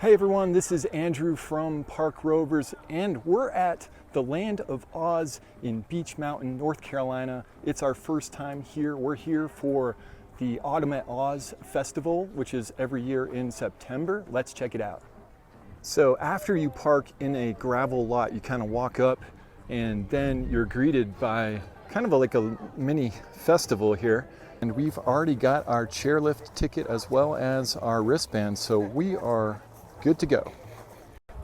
Hey everyone, this is Andrew from Park Rovers, and we're at the Land of Oz in Beech Mountain, North Carolina. It's our first time here. We're here for the Autumn at Oz Festival, which is every year in September. Let's check it out. So after you park in a gravel lot, you kind of walk up and then you're greeted by kind of like a mini festival here. And we've already got our chairlift ticket as well as our wristband, so we are good to go.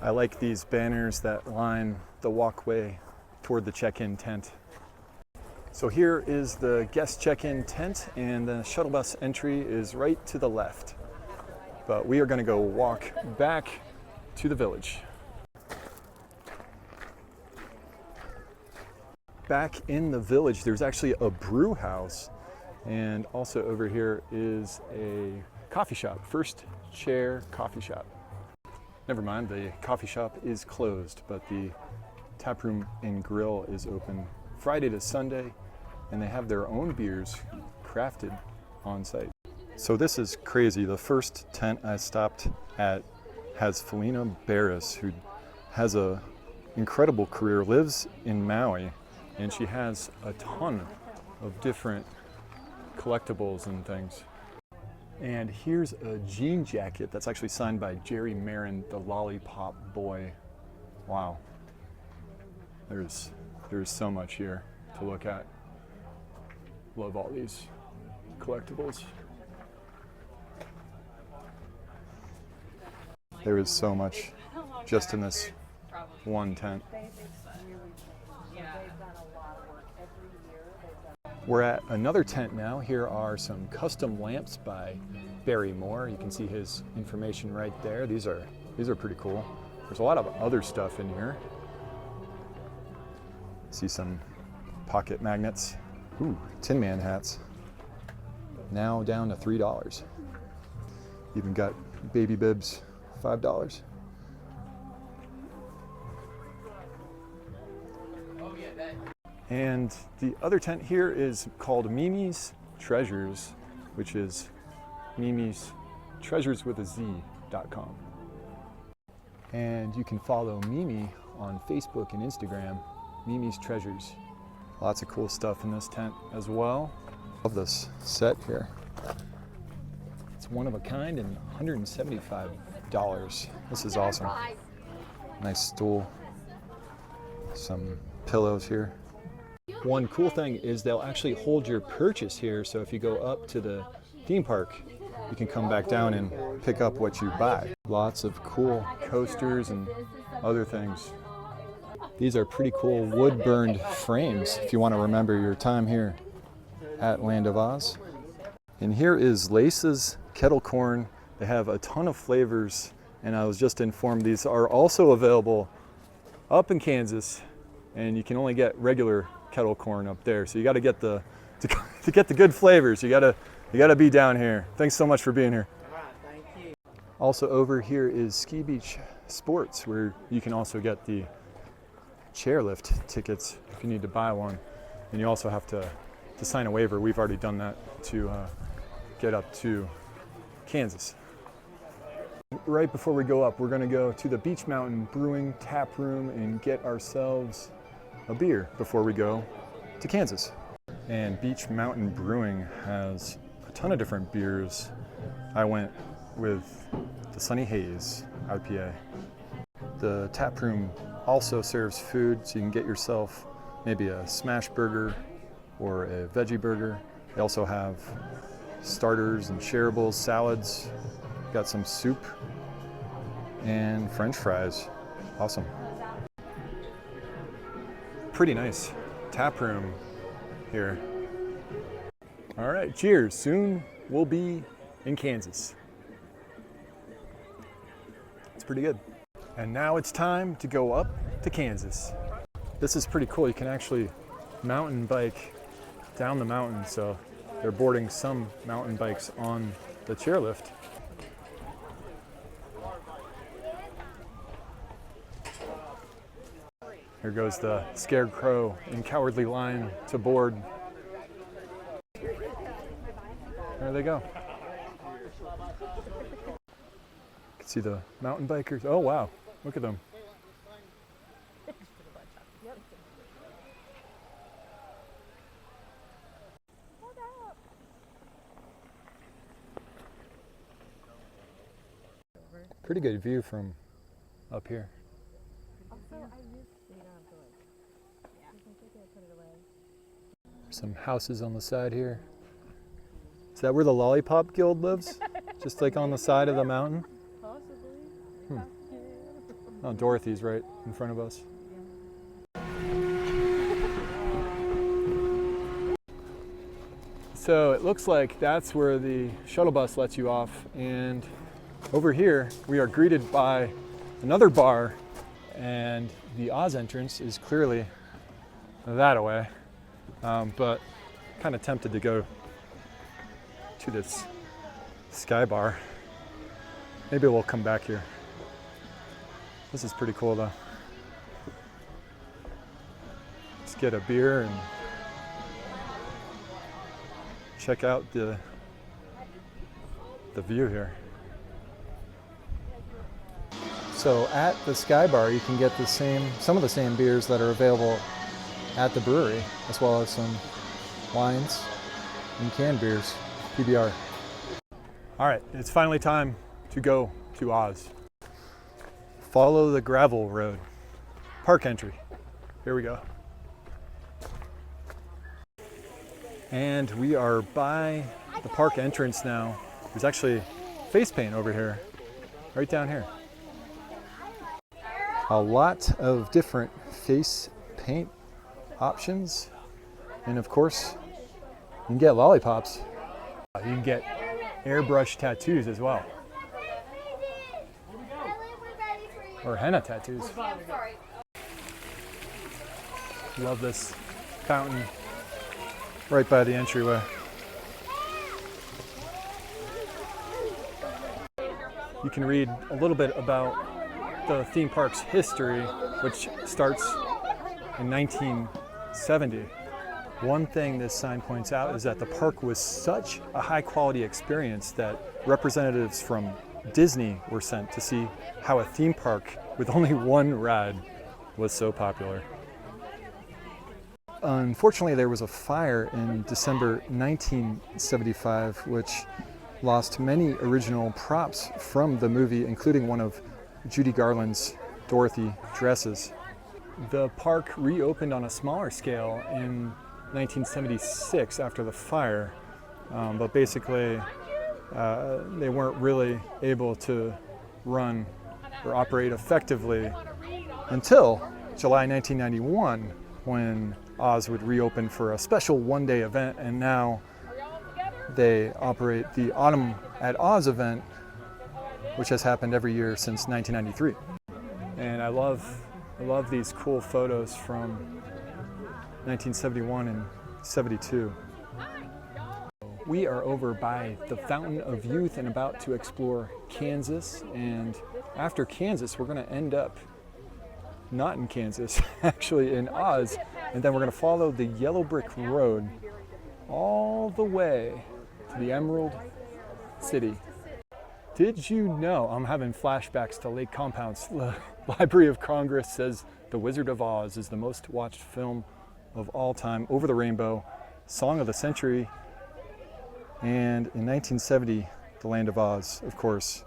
I like these banners that line the walkway toward the check-in tent. So here is the guest check-in tent, and the shuttle bus entry is right to the left. But we are going to go walk back to the village. Back in the village, there's actually a brew house, and also over here is a coffee shop, First Chair Coffee Shop. Never mind, the coffee shop is closed, but the tap room and grill is open Friday to Sunday, and they have their own beers crafted on site. So this is crazy. The first tent I stopped at has Felina Barris, who has an incredible career, lives in Maui, and she has a ton of different collectibles and things. And here's a jean jacket that's actually signed by Jerry Marin, the Lollipop Boy. Wow. There's so much here to look at. Love all these collectibles. There is so much just in this one tent. We're at another tent now. Here are some custom lamps by Barry Moore. You can see his information right there. These are pretty cool. There's a lot of other stuff in here. See some pocket magnets. Ooh, Tin Man hats. Now down to $3. Even got baby bibs, $5. And the other tent here is called Mimi's Treasures, which is Mimi's Treasures with a Z.com. And you can follow Mimi on Facebook and Instagram, Mimi's Treasures. Lots of cool stuff in this tent as well. Love this set here. It's one of a kind and $175. This is awesome. Nice stool. Some pillows here. One cool thing is they'll actually hold your purchase here, so if you go up to the theme park, you can come back down and pick up what you buy. Lots of cool coasters and other things. These are pretty cool wood-burned frames if you want to remember your time here at Land of Oz. And here is Lace's Kettle Corn. They have a ton of flavors, and I was just informed these are also available up in Kansas, and you can only get regular kettle corn up there, so you got to get the to get the good flavors. You got to be down here. Thanks so much for being here. Thank you. Also over here is Ski Beach Sports, where you can also get the chairlift tickets if you need to buy one, and you also have to sign a waiver. We've already done that to get up to Kansas. Right before we go up, we're going to go to the Beech Mountain Brewing Tap Room and get ourselves a beer before we go to Kansas. And Beech Mountain Brewing has a ton of different beers. I went with the Sunny Haze IPA. The tap room also serves food, so you can get yourself maybe a smash burger or a veggie burger. They also have starters and shareables, salads. Got some soup and French fries. Awesome. Pretty nice tap room here. All right, cheers. Soon we'll be in Kansas. It's pretty good. And now it's time to go up to Kansas. This is pretty cool. You can actually mountain bike down the mountain. So they're boarding some mountain bikes on the chairlift. Here goes the Scarecrow and Cowardly Lion to board. There they go. See the mountain bikers? Oh wow, look at them. Pretty good view from up here. Some houses on the side here. Is that where the Lollipop Guild lives? Just like on the side of the mountain? Possibly. Oh, Dorothy's right in front of us. So it looks like that's where the shuttle bus lets you off, and over here we are greeted by another bar, and the Oz entrance is clearly that away, but kind of tempted to go to this Skybar. Maybe we'll come back here. This is pretty cool though. Let's get a beer and check out the view here. So at the Skybar you can get some of the same beers that are available at the brewery, as well as some wines and canned beers, PBR. All right, it's finally time to go to Oz. Follow the gravel road. Park entry. Here we go. And we are by the park entrance now. There's actually face paint over here, right down here. A lot of different face paint options. And of course, you can get lollipops. You can get airbrush tattoos as well. Or henna tattoos. Love this fountain right by the entryway. You can read a little bit about the theme park's history, which starts in 1970. One thing this sign points out is that the park was such a high quality experience that representatives from Disney were sent to see how a theme park with only one ride was so popular. Unfortunately, there was a fire in December 1975, which lost many original props from the movie, including one of Judy Garland's Dorothy dresses. The park reopened on a smaller scale in 1976 after the fire, but basically they weren't really able to run or operate effectively until July 1991, when Oz would reopen for a special one-day event, and now they operate the Autumn at Oz event, which has happened every year since 1993. And I love these cool photos from 1971 and 72. We are over by the Fountain of Youth and about to explore Kansas, and after Kansas we're going to end up not in Kansas, actually in Oz, and then we're going to follow the yellow brick road all the way to the Emerald City. Did you know, I'm having flashbacks to Lake Compounce. The Library of Congress says The Wizard of Oz is the most watched film of all time, Over the Rainbow, Song of the Century, and in 1970, The Land of Oz, of course,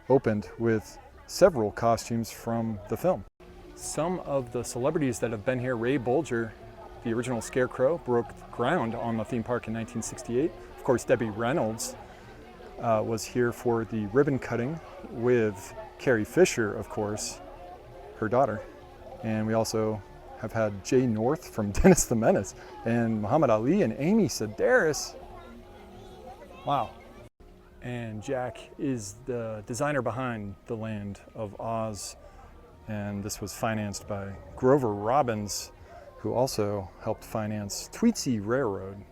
opened with several costumes from the film. Some of the celebrities that have been here, Ray Bolger, the original Scarecrow, broke ground on the theme park in 1968. Of course, Debbie Reynolds was here for the ribbon cutting with Carrie Fisher, of course, her daughter. And we also have had Jay North from Dennis the Menace, and Muhammad Ali and Amy Sedaris. Wow. And Jack is the designer behind the Land of Oz, and this was financed by Grover Robbins, who also helped finance Tweetsie Railroad.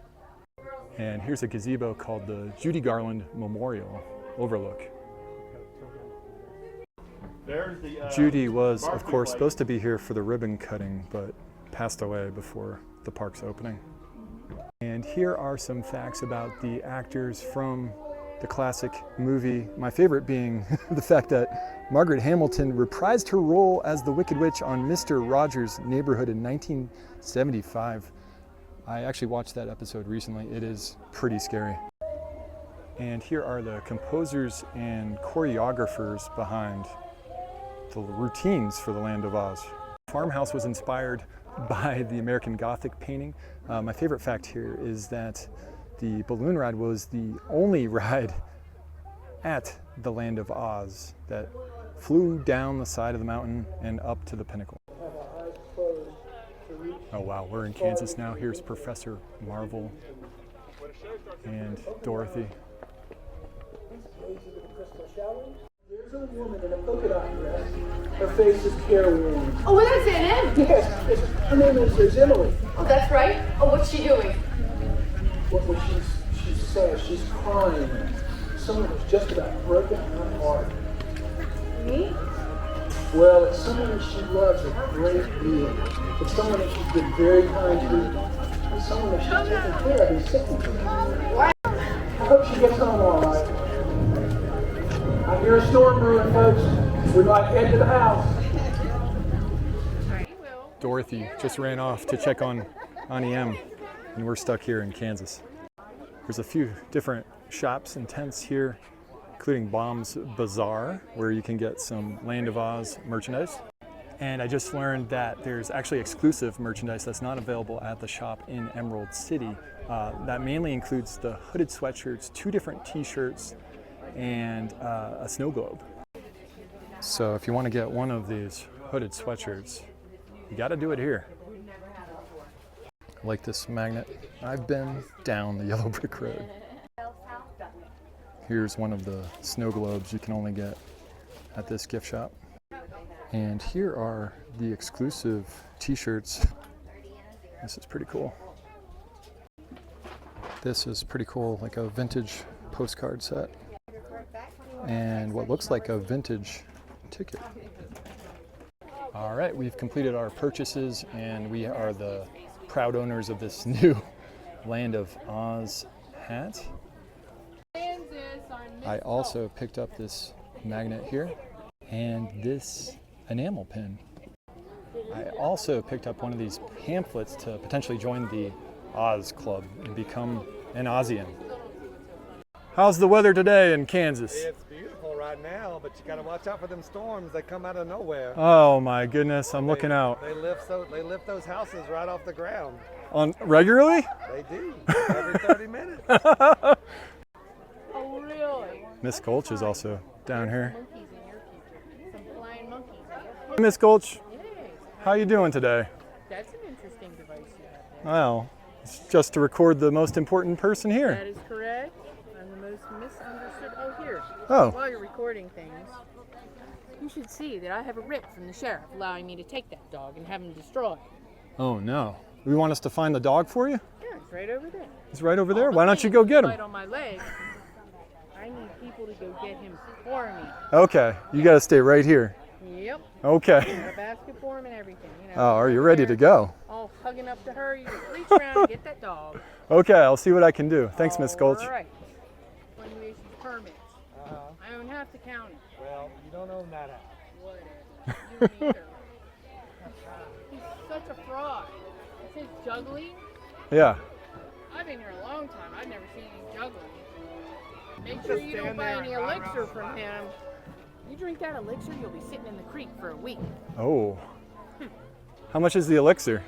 And here's a gazebo called the Judy Garland Memorial Overlook. Judy was, of course, supposed to be here for the ribbon cutting, but passed away before the park's opening. And here are some facts about the actors from the classic movie. My favorite being the fact that Margaret Hamilton reprised her role as the Wicked Witch on Mr. Rogers' Neighborhood in 1975. I actually watched that episode recently. It is pretty scary. And here are the composers and choreographers behind the routines for the Land of Oz. The farmhouse was inspired by the American Gothic painting. My favorite fact here is that the balloon ride was the only ride at the Land of Oz that flew down the side of the mountain and up to the pinnacle. Oh wow, we're in Kansas now. Here's Professor Marvel and Dorothy. There's a woman in a polka dot dress. Her face is careworn. Oh, well, that's Aunt Em. Yes, her name is Emily. Oh, that's right. Oh, what's she doing? Well, she's sad. She's crying. Someone has just about broken her heart. Me? Well, it's someone that she loves a great deal. It's someone that she's been very kind to. It's someone that she's taken care of and sick. What? I hope she gets home all right. I hear a storm brewing, folks. We'd like to head to the house. Dorothy just ran off to check on Auntie Em, and we're stuck here in Kansas. There's a few different shops and tents here, including Baum's Bazaar, where you can get some Land of Oz merchandise. And I just learned that there's actually exclusive merchandise that's not available at the shop in Emerald City. That mainly includes the hooded sweatshirts, 2 different t-shirts, and a snow globe. So if you want to get one of these hooded sweatshirts, you got to do it here. I like this magnet. I've been down the yellow brick road. Here's one of the snow globes you can only get at this gift shop. And here are the exclusive t-shirts. This is pretty cool. This is pretty cool, like a vintage postcard set. And what looks like a vintage ticket. All right, we've completed our purchases and we are the proud owners of this new Land of Oz hat. I also picked up this magnet here and this enamel pin. I also picked up one of these pamphlets to potentially join the Oz Club and become an Ozian. How's the weather today in Kansas? It's beautiful right now, but you gotta watch out for them storms. They come out of nowhere. Oh my goodness, I'm looking out. They lift those houses right off the ground. On regularly? They do, every 30 minutes. Oh, really? Miss Gulch is also down here. Monkeys in your future. Some flying monkeys. Hey, Miss Gulch, Yes. how you doing today? That's an interesting device you have there. Well, it's just to record the most important person here. That is correct. I'm the most misunderstood. Oh, here. Oh. While you're recording things, you should see that I have a writ from the sheriff allowing me to take that dog and have him destroyed. Oh no. You want us to find the dog for you? Yeah, it's right over there. He's right over there. Why don't you go get him? Right on my leg. I need people to go get him for me. Okay, you got to stay right here. Yep. Okay. Got a basket for him and everything. You know, Oh, are you ready to go? All hugging up to her. You just reach around and get that dog. Okay, I'll see what I can do. Thanks, Miss Gulch. All right. When you issue permits, I own half the county. Well, you don't own that house. Whatever. You don't either. He's such a fraud. It's his juggling. Yeah. I've been here a long time. I've never seen any juggling. Make sure you don't buy any elixir from him. You drink that elixir, you'll be sitting in the creek for a week. Oh. How much is the elixir?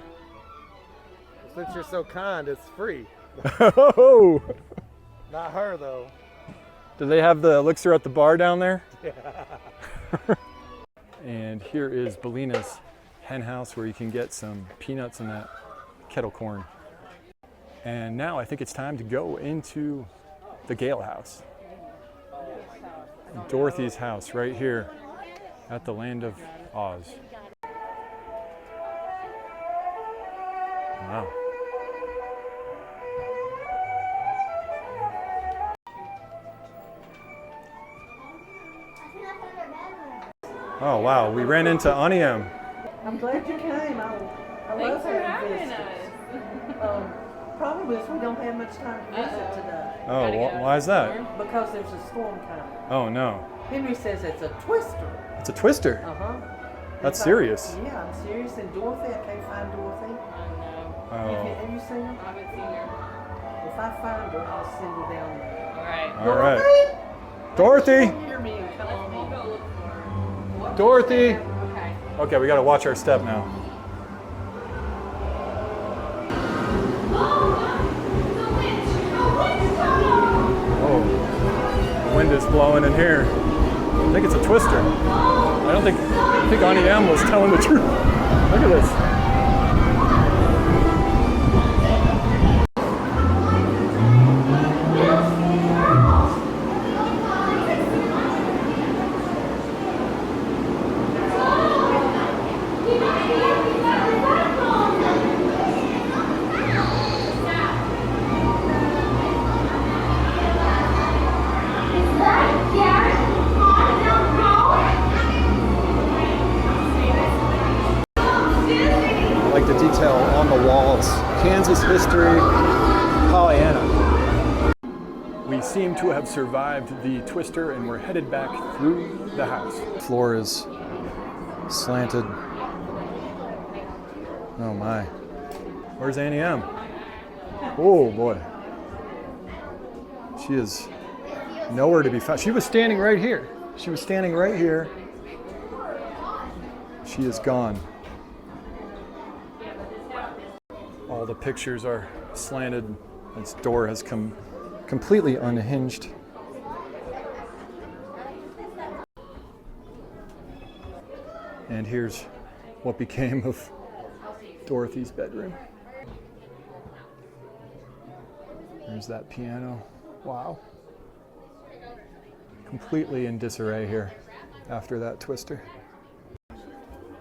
Since you're so kind, it's free. Oh. Not her, though. Do they have the elixir at the bar down there? Yeah. And here is Belina's hen house where you can get some peanuts and that kettle corn. And now I think it's time to go into the Gale house. Dorothy's house right here at the Land of Oz. Wow. Oh wow, we ran into Auntie Em. I'm glad you came. I love Thanks for having having visitors. us. problem is we don't have much time to visit today Oh, why is that? because there's a storm coming. Oh no. Henry says it's a twister. It's a twister. Uh-huh. That's serious. Yeah, I'm serious. And Dorothy, I can't find Dorothy. Oh. Have you seen her? I haven't seen her. If I find her, I'll send her down there. All right. All right. Dorothy! Hear me and come on We'll in. go look for her. Dorothy! Okay. Okay, we gotta watch our step now. Oh, the wind is blowing in here. I think it's a twister. I think Auntie Em was telling the truth. Look at this. I like the detail on the walls. Kansas history, Pollyanna. We seem to have survived the twister and we're headed back through the house. Floor is slanted. Oh my. Where's Auntie Em? Oh boy. She is nowhere to be found. She was standing right here. She was standing right here. She is gone. All the pictures are slanted. Its door has come completely unhinged. And here's what became of Dorothy's bedroom. There's that piano. Wow. Completely in disarray here after that twister.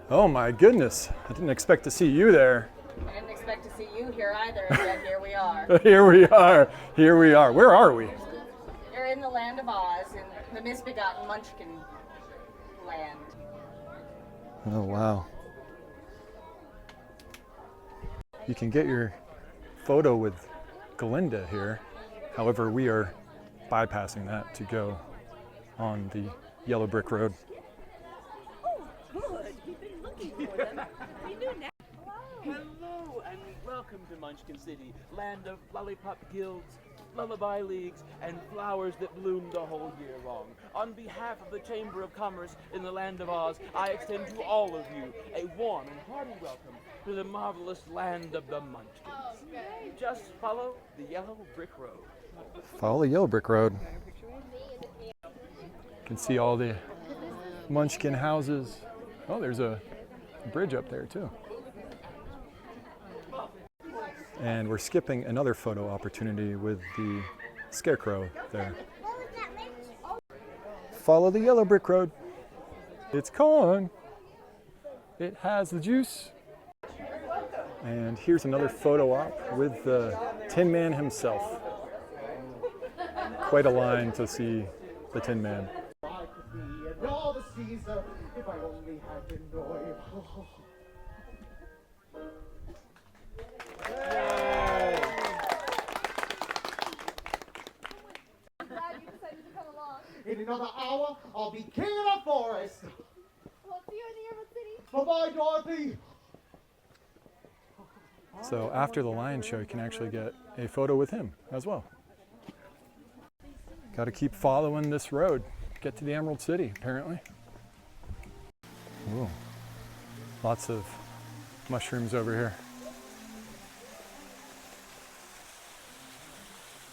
Oh my goodness. I didn't expect to see you there. I didn't expect to see you here either, and yet here we are. Here we are. Here we are. Where are we? You're in the land of Oz, in the misbegotten Munchkin land. Oh wow. You can get your photo with Glinda here. However, we are bypassing that to go on the yellow brick road. Good. We've been looking for them. We knew now. Hello and welcome to Munchkin City, land of lollipop guilds, lullaby leagues, and flowers that bloom the whole year long. On behalf of the Chamber of Commerce in the land of Oz, I extend to all of you a warm and hearty welcome to the marvelous land of the Munchkins. Just follow the yellow brick road. Follow the yellow brick road. You can see all the Munchkin houses. Oh, there's a bridge up there too. And we're skipping another photo opportunity with the scarecrow there. Follow the yellow brick road. It's corn. It has the juice. And here's another photo op with the Tin Man himself. Quite a line to see the Tin Man. In another hour, I'll be king of the forest. We'll see you in the Emerald City. Bye-bye, Dorothy. So after the lion show, you can actually get a photo with him as well. Got to keep following this road. Get to the Emerald City, apparently. Ooh. Lots of mushrooms over here.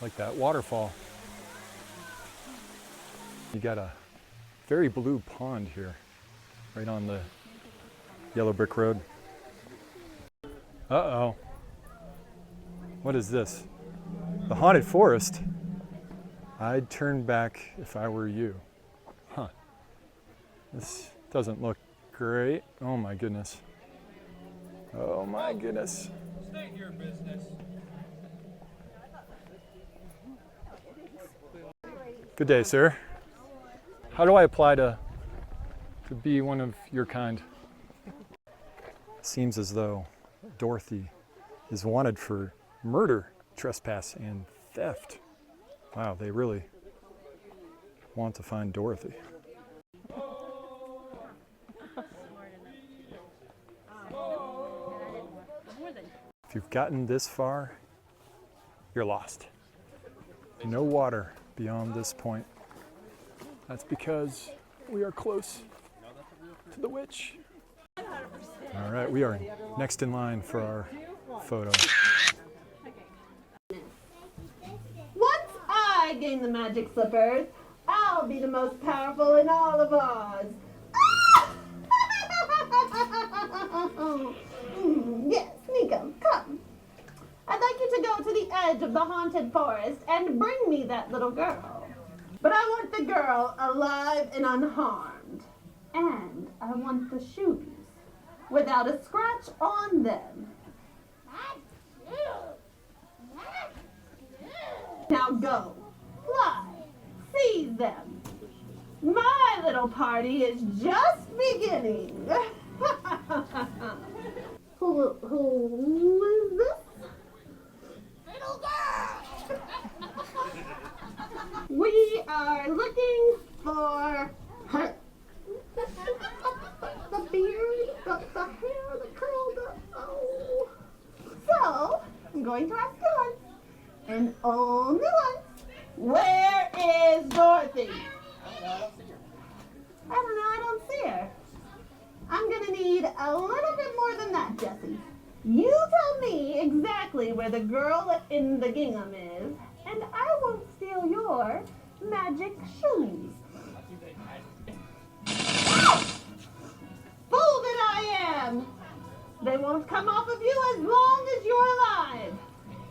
Like that waterfall. You got a very blue pond here, right on the yellow brick road. Uh-oh. What is this? The haunted forest? I'd turn back if I were you. Huh. This doesn't look great. Oh my goodness. Oh my goodness. State your business. Good day, sir. How do I apply to be one of your kind? Seems as though Dorothy is wanted for murder trespass and theft. Wow, they really want to find Dorothy. If you've gotten this far, you're lost. No water beyond this point. That's because we are close to the witch. All right, we are next in line for our photo. Once I gain the magic slippers, I'll be the most powerful in all of Oz. Yes, Nico, come. I'd like you to go to the edge of the haunted forest and bring me that little girl. But I want the girl alive and unharmed. And I want the shoes without a scratch on them. Now go, fly, seize them. My little party is just beginning. Who is this? Little girl! We are looking for her. The beard, the hair, the curl, oh. So, I'm going to ask you once, and only once, where is Dorothy? I don't know, I don't see her. I'm gonna need a little bit more than that, Jessie. You tell me exactly where the girl in the gingham is, and I won't steal your magic shoes. Fool that I am! They won't come off of you as long as you're alive.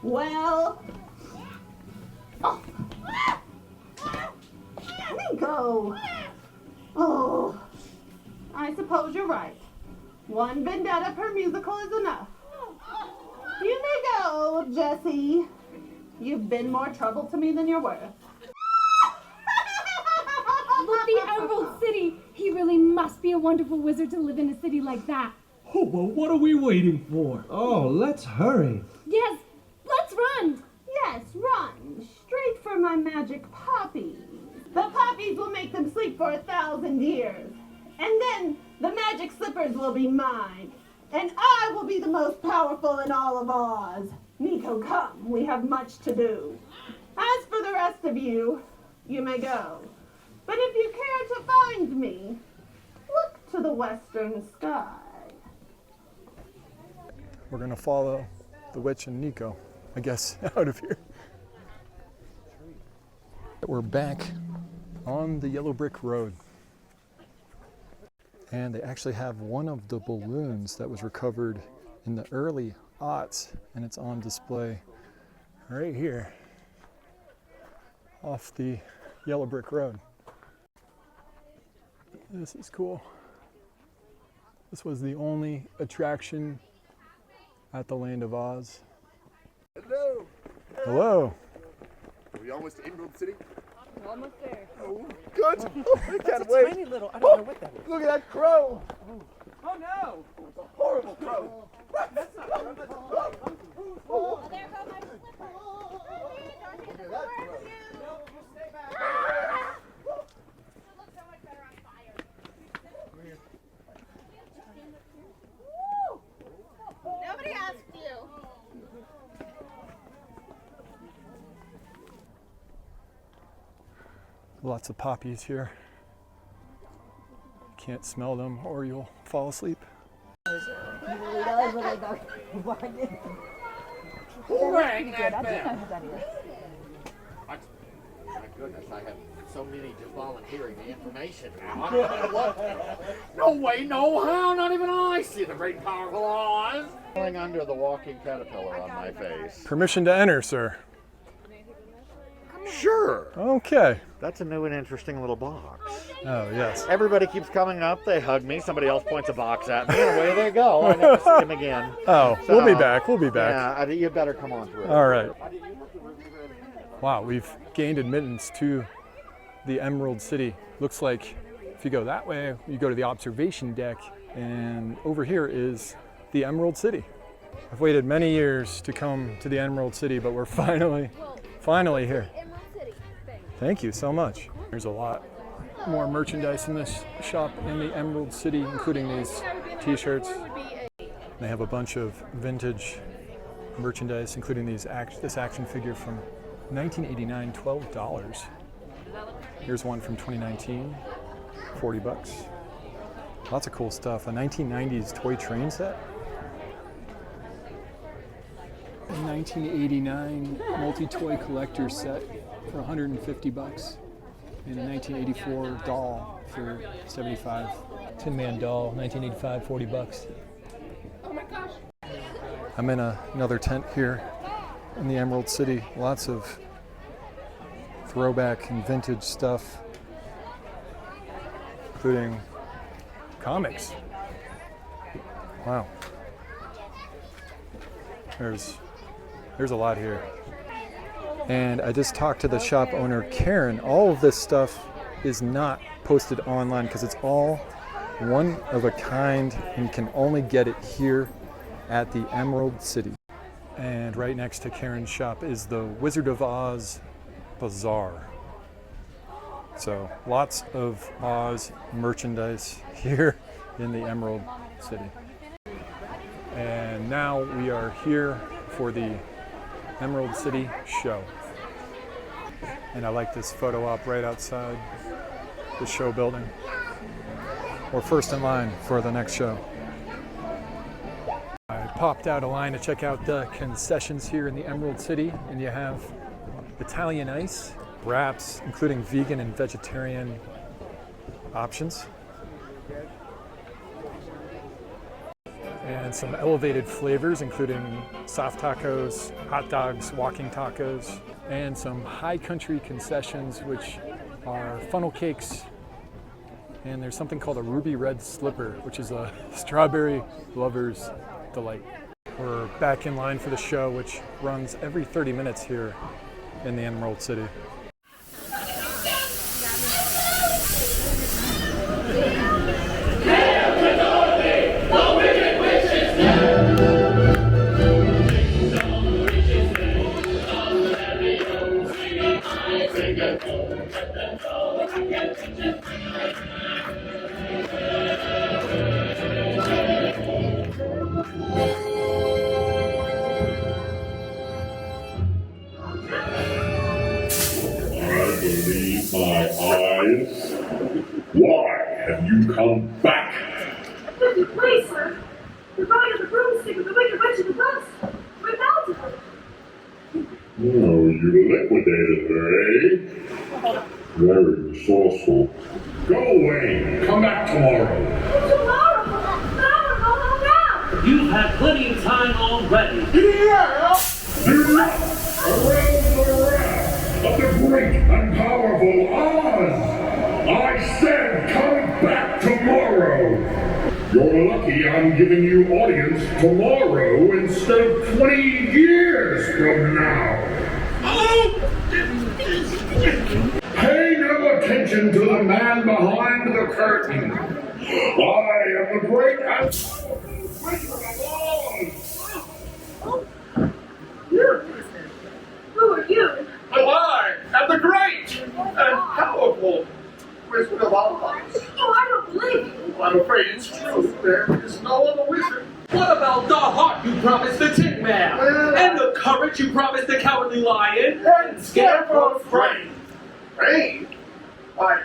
Well... Oh. Nico! Oh, I suppose you're right. One vendetta per musical is enough. You may go, Jessie. You've been more trouble to me than you're worth. Look, the Emerald City! He really must be a wonderful wizard to live in a city like that. Oh, well, what are we waiting for? Oh, let's hurry. Yes, let's run! Yes, run. Straight for my magic poppies. The poppies will make them sleep for 1,000 years. And then the magic slippers will be mine. And I will be the most powerful in all of Oz. Nico, come. We have much to do. As for the rest of you, you may go. But if you care to find me, look to the western sky. We're gonna follow the witch and Nico, I guess, out of here. We're back on the yellow brick road. And they actually have one of the balloons that was recovered in the early aughts, and it's on display right here off the yellow brick road. This is cool. This was the only attraction at the Land of Oz. Hello. Hello. Are we almost to Emerald City? Almost there. Oh, good. I can't a wait. tiny little, I don't know what that is. Look at that crow. Oh no! It's a horrible crow. That's not true. That's Oh, there go my slippers. Look at that crow. Stay back. It looks so much better on fire. Nobody asked you. Lots of poppies here. Can't smell them or you'll fall asleep. Who rang that bell? My goodness, I have so many just volunteering the information now. I don't know what. No way, no how, not even I see the great powerful Oz. Going under the walking caterpillar on my face. Permission to enter, sir. Sure. Okay. That's a new and interesting little box. Oh, yes. Everybody keeps coming up, they hug me, somebody else points a box at me, and away they go. I never see them again. Oh, So, we'll be back. We'll be back. Yeah, you better come on through. All right. Wow, we've gained admittance to the Emerald City. Looks like if you go that way, you go to the observation deck, and over here is the Emerald City. I've waited many years to come to the Emerald City, but we're finally here. Thank you so much. There's a lot more merchandise in this shop in the Emerald City, including these t-shirts. They have a bunch of vintage merchandise, including this action figure from 1989, $12. Here's one from 2019, 40 bucks. Lots of cool stuff. A 1990s toy train set. A 1989 multi-toy collector set for 150 bucks. And a 1984 doll for 75. Tin Man doll, 1985, 40 bucks. Oh my gosh. I'm in another tent here in the Emerald City. Lots of throwback and vintage stuff, including comics. Wow. There's a lot here. And I just talked to the shop owner, Karen. All of this stuff is not posted online because it's all one of a kind and you can only get it here at the Emerald City. And right next to Karen's shop is the Wizard of Oz Bazaar. So lots of Oz merchandise here in the Emerald City. And now we are here for the Emerald City show. And I like this photo op right outside the show building. We're first in line for the next show. I popped out a line to check out the concessions here in the Emerald City, and you have Italian ice, wraps, including vegan and vegetarian options, and some elevated flavors, including soft tacos, hot dogs, walking tacos, and some high country concessions, which are funnel cakes, and there's something called a ruby red slipper, which is a strawberry lover's delight. We're back in line for the show, which runs every 30 minutes here in the Emerald City. My eyes. Why have you come back? If you please, sir. The body of the broomstick of the wicked witch in the dust. Without it. Oh, you liquidated her, eh? Very resourceful. Go away. Come back tomorrow. Tomorrow? Tomorrow, go now. You've had plenty of time already. Yeah! Do not arouse the wrath of the great and powerful Oz! I said come back tomorrow! You're lucky I'm giving you audience tomorrow instead of 20 years from now! Pay no attention to the man behind the curtain! I am the great and powerful Wizard of Oz! Who are you? I am the great and powerful Wizard of Oz. Oh, I don't believe you. I'm afraid it's true. There is no other wizard. What about the heart you promised the Tin Man? And the courage you promised the Cowardly Lion? And Scarecrow's brain. Brain? Why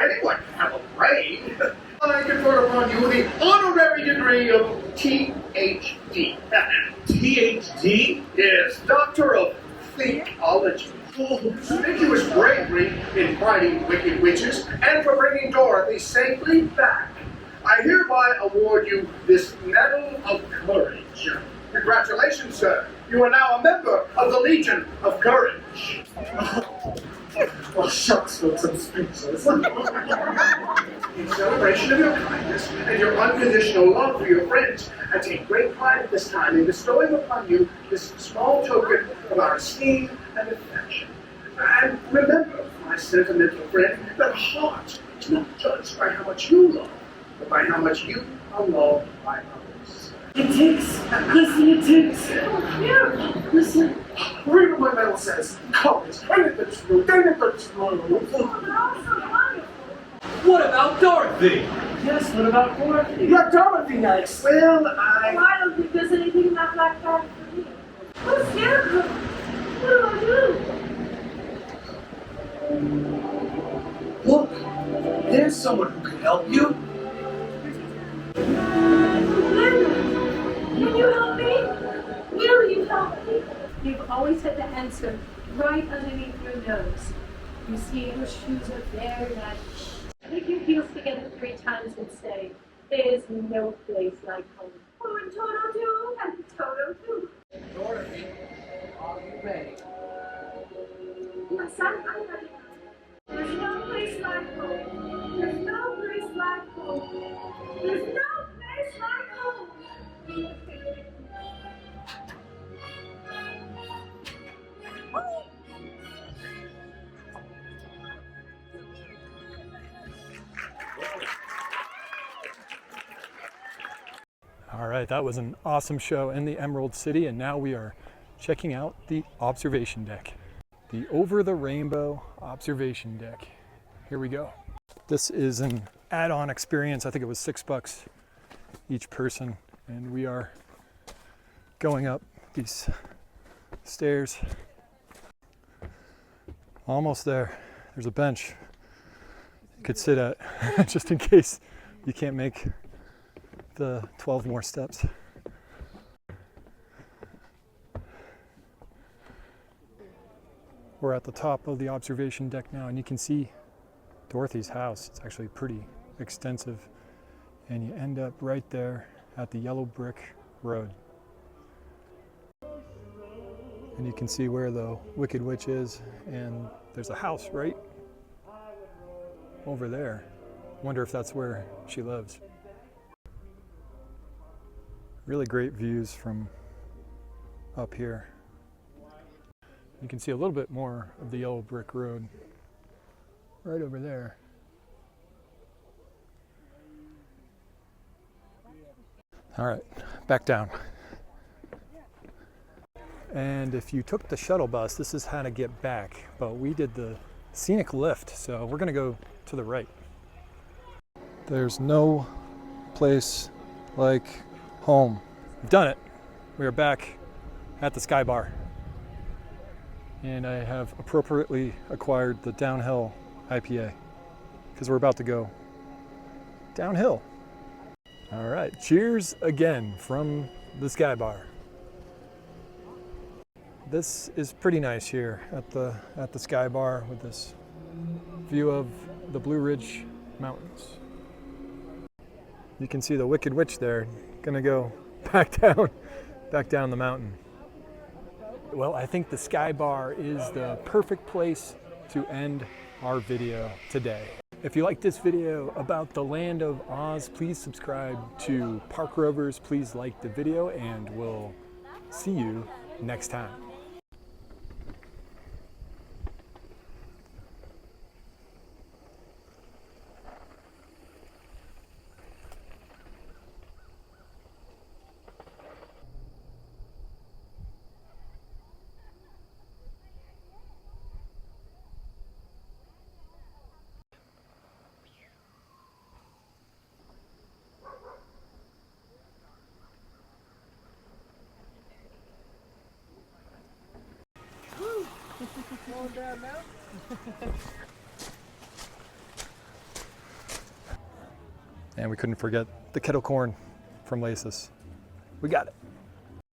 anyone can have a brain? I confer upon you the honorary degree of THD. THD? Yes, Doctor of Theology. For conspicuous bravery in fighting wicked witches and for bringing Dorothy safely back, I hereby award you this Medal of Courage. Congratulations, sir. You are now a member of the Legion of Courage. Oh, shucks, folks, I'm speechless. In celebration of your kindness and your unconditional love for your friends, I take great pride at this time in bestowing upon you this small token of our esteem and affection. And remember, my sentimental friend, that heart is not judged by how much you love, but by how much you are loved by others. It takes. Listen, it takes. Here, listen. Read what my medal says. Courage. Anything's true. Anything's true. What about Dorothy? Yes, what about Dorothy? Yeah, Dorothy next. Well, I don't think there's anything not like that for me. I'm scared of her. What do? Look, there's someone who can help you. Linda, can you help me? Will you help me? You've always had the answer right underneath your nose. You see, your shoes are very nice. Click your heels together 3 times and say, there's no place like home. Oh, and Toto too, and Toto too. Dorothy, are you ready? Yes, I'm ready. There's no place like home. There's no place like home. There's no place like home. All right, that was an awesome show in the Emerald City, and now we are checking out the observation deck. The Over the Rainbow observation deck. Here we go. This is an add-on experience. I think it was $6 each person, and we are going up these stairs. Almost there. There's a bench you could sit at just in case you can't make the 12 more steps. We're at the top of the observation deck now, and you can see Dorothy's house. It's actually pretty extensive, and you end up right there at the yellow brick road. And you can see where the Wicked Witch is, and there's a house right over there. Wonder if that's where she lives. Really great views from up here. You can see a little bit more of the yellow brick road right over there. All right, back down. And if you took the shuttle bus, this is how to get back, but we did the scenic lift, so we're gonna go to the right. There's no place like home. We've done it. We are back at the Skybar. And I have appropriately acquired the downhill IPA because we're about to go downhill. All right, cheers again from the Skybar. This is pretty nice here at the Skybar with this view of the Blue Ridge Mountains. You can see the Wicked Witch there, gonna go back down the mountain. Well, I think the Skybar is the perfect place to end our video today. If you like this video about the Land of Oz, please subscribe to Park Rovers. Please like the video, and we'll see you next time. Going down now? And we couldn't forget the kettle corn from Laces. We got it.